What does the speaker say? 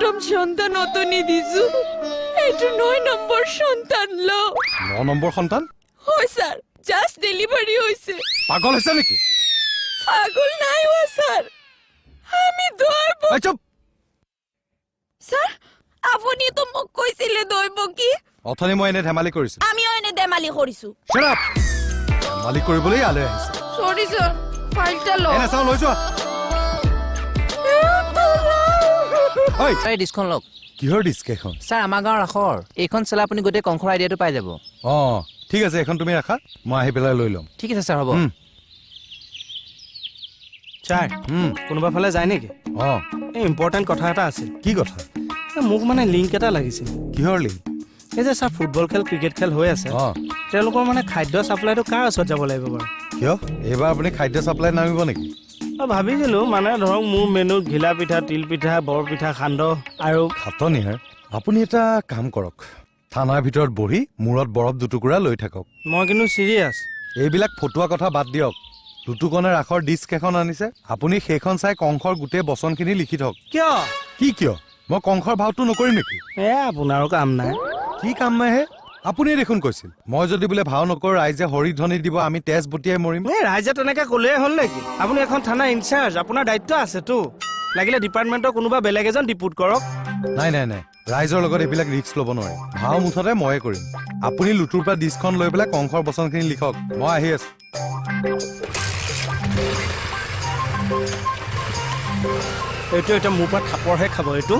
প্ৰথম সন্তান অতনি দিছো এইটো 9 নম্বৰ সন্তান লো 9 নম্বৰ সন্তান হয় স্যার জাস্ট ডেলিভারি হইছে পাগল হৈছে নেকি পাগল নাই ও স্যার আমি দইব এই চুপ স্যার আপনি তো মোক কইছিলে দইব কি অথনি মই এনে ধেমালি কৰিছো আমিও এনে দেমালি কৰিছো শাট আপ ধেমালি কৰিবলৈ আলে আহিছে সৰি স্যাৰ ফাইলটা লো এনে চাও লৈ যোৱা ঐ এই ডিস্কখন লওক কিহৰ ডিস্ক এখন স্যাৰ আমাৰ গাঁৱৰ ৰাখৰ এইখন চালে আপুনি গোটেই কংখৰ আইডিয়াটো পাই যাব ঠিক আছে এখন তুমি ৰাখা মই আহি পেলাই লৈ ল'ম ঠিক আছে স্যাৰ হ'ব ছাৰ কোনোবা ফালে যায় নেকি এই ইম্পৰ্টেণ্ট কথা এটা আছিল কি কথা মোক মানে লিংক এটা লাগিছিল কিহৰ লিংক এই যে ছাৰ ফুটবল খেল ক্ৰিকেট খেল হৈ আছে তেওঁলোকৰ মানে খাদ্য ছাপ্লাইটো কাৰ ওচৰত যাব লাগিব বাৰু কিয় এইবাৰ আপুনি খাদ্য ছাপ্লাই নামিব নেকি ভাবিছিলোঁ মানে ধৰক মোৰ মেনুত ঘিলা পিঠা তিল পিঠা বৰ পিঠা সান্দহ আৰু খাটনিয়াৰ আপুনি এটা কাম কৰক থানাৰ ভিতৰত বহি মূৰত বৰফ দুটুকুৰা লৈ থাকক মই কিন্তু চিৰিয়াছ এইবিলাক ফটুৱা কথা বাদ দিয়ক দুটুকনে ৰাখৰ ডিস্ক এখন আনিছে আপুনি সেইখন চাই কংসৰ গোটেই বচনখিনি লিখি থওক কিয় কিয় মই কংসৰ ভাওটো নকৰিম নেকি আপোনাৰো কাম নাই কি কাম নাই হে আপুনি দেখোন কৈছিল মই যদি বোলে ভাও নকৰো ৰাইজে হৰিধ্বনি দিব আমি তেজ বটিয়াই মৰিম ৰাইজে তেনেকে ক'লেই হ'ল নেকি আপুনি এখন থানা ইনচাৰ্জ আপোনাৰ দায়িত্ব আছেতো লাগিলে ডিপাৰ্টমেণ্টৰ কোনোবা বেলেগ এজন ডিপুট কৰক নাই ৰাইজৰ লগত এইবিলাক ৰিস্ক ল'ব নোৱাৰে ভাও মুঠতে ময়ে কৰিম আপুনি লুটুৰ পৰা ডিস্কখন লৈ পেলাই কংসৰ বচনখিনি লিখক মই আহি আছো এইটো এতিয়া মোৰ পৰা থাপৰহে খাব এইটো